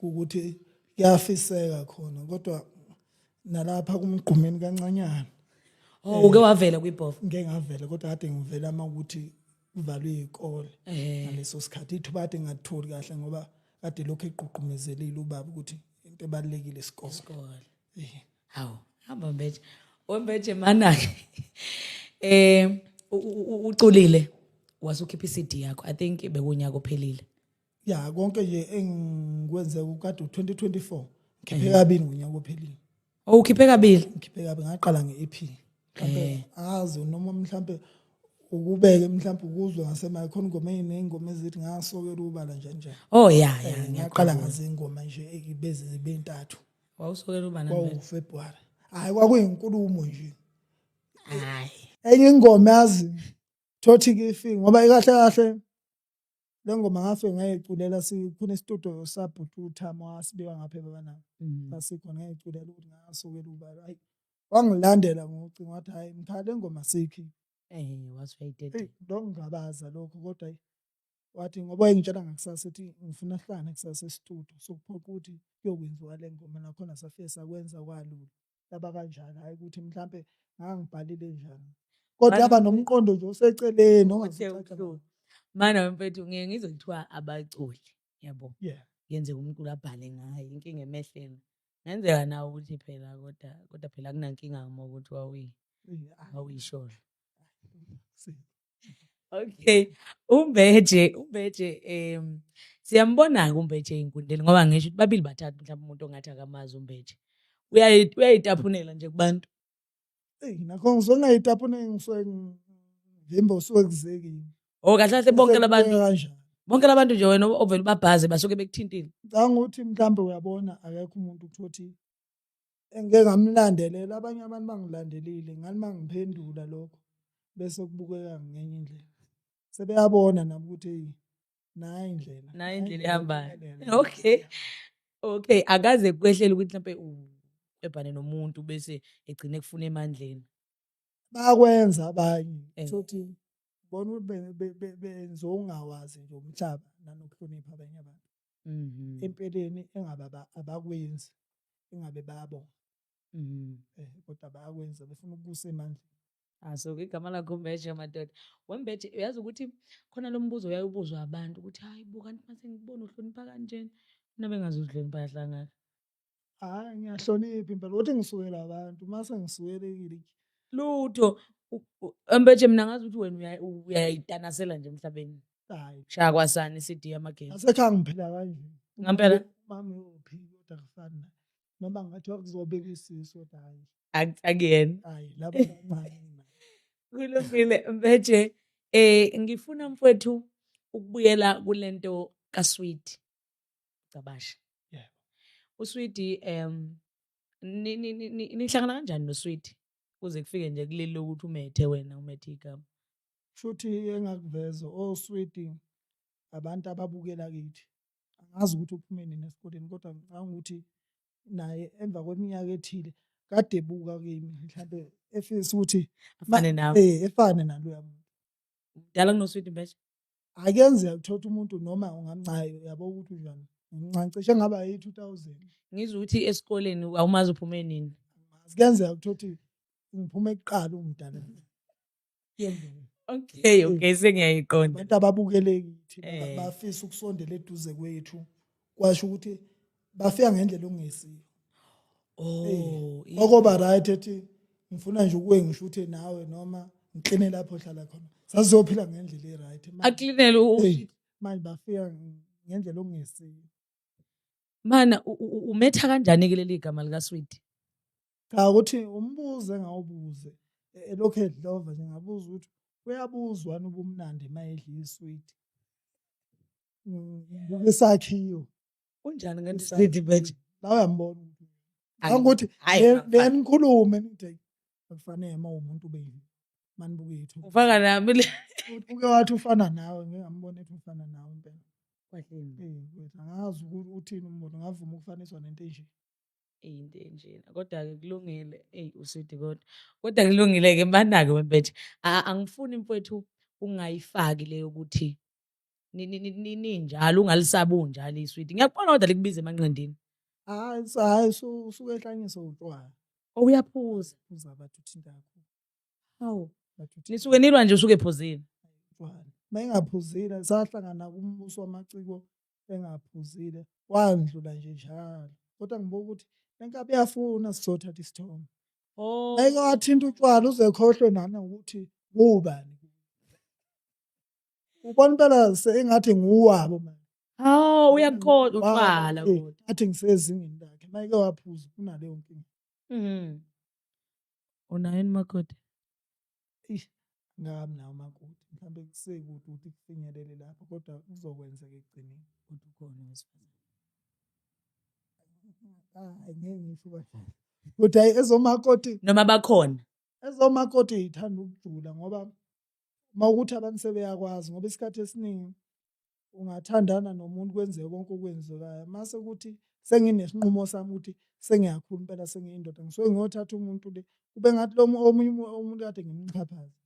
ukuthi kuyafiseka khona kodwa nalapha kumgqumeni kancanyana Uke wavela kwibhofu. ngeke ngavela kodwa kade ngivela ukuthi kuvalwe izikole ngaleso sikhathi ithuba kade ngatholi kahle ngoba kade lokho eqhuqhumezelile ubaba ukuthi into ebalekile isikole. Hawu, hamba Mbeje. Wembeje mana uculile wasukhipha iCD yakho. I think bekunyaka ophelile. Ya konke nje engikwenze ukade 2024 ngikhiphe kabili ngonyaka ophelile. Ukhiphe kabili? Ngikhiphe kabili ngaqala ngeEP. Mhlambe azi noma mhlambe ukubeke mhlambe ukuzwe ngasemakhona ingoma enengoma ezithi ngasokela ubala nje. Yeah, ngiyaqala ngaze ingoma nje ibeze zibe 3. Wawusokela ubani Kwawu February. Hayi kwakuyinkulumo nje. Hayi. Enye ingoma yazi thothi kifiki ngoba ikahle lengoma ngafike ngayiculela sikhona istudio sabhutu Thamo wasibeka ngapha bana. Basikhona ngayiculela ukuthi ngasokela ubala. Hayi wangilandela ngocingo wathi hayi mkhale ingoma sikhi. Was waited. Longabaza lokho kodwa wathi ngoba engitshela ngakusasa ethi ngifuna hlane kusasa estudio sokuphoqa ukuthi kuyokwenziwa le ngoma nakhona safike sakwenza kwalula laba kanjalo hayi ukuthi mhlambe ngangibhalile njani kodwa yaba nomqondo nje oseceleni ongazicaca mana wemfethu ngeke ngizokuthiwa abaculi yabo yeah yenze umuntu abhale ngayo inkinga emehlweni ngenzeka nawe ukuthi phela kodwa phela kunankinga uma ukuthi awuyisholo. Okay, Umbeje siyambona uMbeje inkundleni ngoba ngisho ukuthi babili bathathu mhlawumbe umuntu ongathi akamazi uMbeje uyayitaphunela nje kubantu. Nakho ngizongayitaphune ngisuke ngivimba usuke kuzekile. Kahle bonke labantu bonke labantu nje wena ovela ubabhaze basuke bekuthintile. Ngicabanga ukuthi mhlambe uyabona akekho umuntu ukuthi engeke ngamlandelela abanye abantu bangilandelile ngani mangiphendula lokho bese kubukeka ngenye indlela sebeyabona nabo ukuthi nayi indlela ihambayo. Okay akaze kwehlela ukuthi mhlawumbe ebhane nomuntu bese egcine kufuna emandleni bakwenza abanye futhi bona ukuthi benza ungawazi nje umhlaba nanokuhlonipha abanye abantu empeleni engaba abakwenzi ingabe bayabona kodwa bayakwenza befuna ukubusa emandleni. So igama lakho Mbeje madoda. Wembeje uyazi ukuthi khona lo mbuzo uyayibuzwa abantu ukuthi hayi buka kanti mase ngibona uhlonipha kanjeni nabe ngazuhlonipha yahlangana. Hayi ngiyahlonipha impela ukuthi ngisukela abantu mase ngisukelekile lutho Mbeje mina ngazi ukuthi wena uyayitanasela nje emhlabeni. Hayi shaya kwasani iCD yamageni asekhanga ngiphila kanje ngampela mami uphiki kodwa kufana noma ngathi wakuzobeka isiso kodwa hayi akuyena hayi laba bancane. Kulungile Mbeje ngifuna mfowethu ukubuyela kulento kaSweet Cabasha. Yeah. uSweet nihlangana kanjani noSweet kuze kufike nje kuleli ukuthi umethe wena umethe igama Futhi engakuveza oSweet abantu ababukela kithi angazi ukuthi uphume nini esikoleni kodwa ngicabanga ukuthi naye emva kweminyaka ethile kade ebuka kimi mhlambe efisa ukuthi afane nawe efane naloya muntu dala kunoSweet Mbeje akenzeka ukuthatha umuntu noma ungamncayo yabo ukuthi njani ngicancishe ngaba yi2000 ngizwe ukuthi esikoleni awumazi uphume nini kenzeka ukuthi ngiphume ekuqala umdala. Okay sengiyayiqonda abantu ababukele kithi bafisa ukusondela eduze kwethu kwasho ukuthi bafika ngendlela ongesiyo. Ngoba right ethi ngifuna nje ukuwe ngishuthe nawe noma ngikline lapho hlala khona sazophila ngendlela eright aklinele manje bafika ngendlela ongesiyo. Mana umetha kanjani ke leli gama lika Sweet? Cha ukuthi umbuze ngawubuze elokhu edlova nje ngabuza ukuthi uyabuzwa ubumnandi mayedla iSweet. Ngisakhiyo unjani kanti Sweet Mbeje? La uyambona ukuthi lenikhulume nithi akufanele umuntu ubeyini manibuke yethu ufaka nami uke wathi ufana nawe ngiyambona ethi ufana nawe impela kwahleni wethu angazi ukuthi uthini umuntu ngavuma ukufaniswa nento enje into enjena kodwa ke kulungile uSweet kodwa kulungile ke mana ke Mbeje angifuni mfowethu ungayifaki leyo ukuthi ninjalo ungalisabi unjalo iswiti. Ngiyakubona kodwa likubiza emanqindini. Hayi usuke ehlanyisa utshwala. Uyaphuza. Phuza abathi uthinta kakhulu. Hawu. Bathi uthinta Nisuke nilwa nje usuke ephuzile. utshwala. Mayengaphuzile sahlangana kumbuso wamaciko engaphuzile wandlula nje njalo. Kodwa ngibuka ukuthi lenkabi iyafuna sizothatha isithombe. Oh. Mayeke wathinta utshwala uze khohlwe nana ukuthi ngubani. Ubona impela sengathi nguwabo manje. Hawu uyakukhohlwa utshwala kodwa. Athi ngisezingeni lakhe mayeke waphuza kunaleyo nkinga. Mhm. Unayo yini makoti? Ngami nawo makoti mhlambe kusekude ukuthi kufinyelele lapho kodwa kuzokwenzeka ekugcineni Kodwa ukhona wesifazane. Ngeke ngisho kanjalo. Kodwa hayi ezomakoti Noma bakhona. ezomakoti zithanda ukujula ngoba mawukuthi abantu sebeyakwazi ngoba isikhathi esiningi ungathandana nomuntu kwenzeke konke okwenzekayo mase ukuthi senginesinqumo sami ukuthi sengiyakhula impela sengiyindoda ngisuke ngiyothatha umuntu le kube ngathi lo omunye umuntu kade ngimxhaphaza.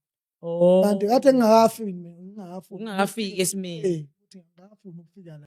Oh. Kanti kade ngingakafiki mina ngingakafiki. Ungakafiki esimeni. Ukuthi ngingakafuni ukufika la.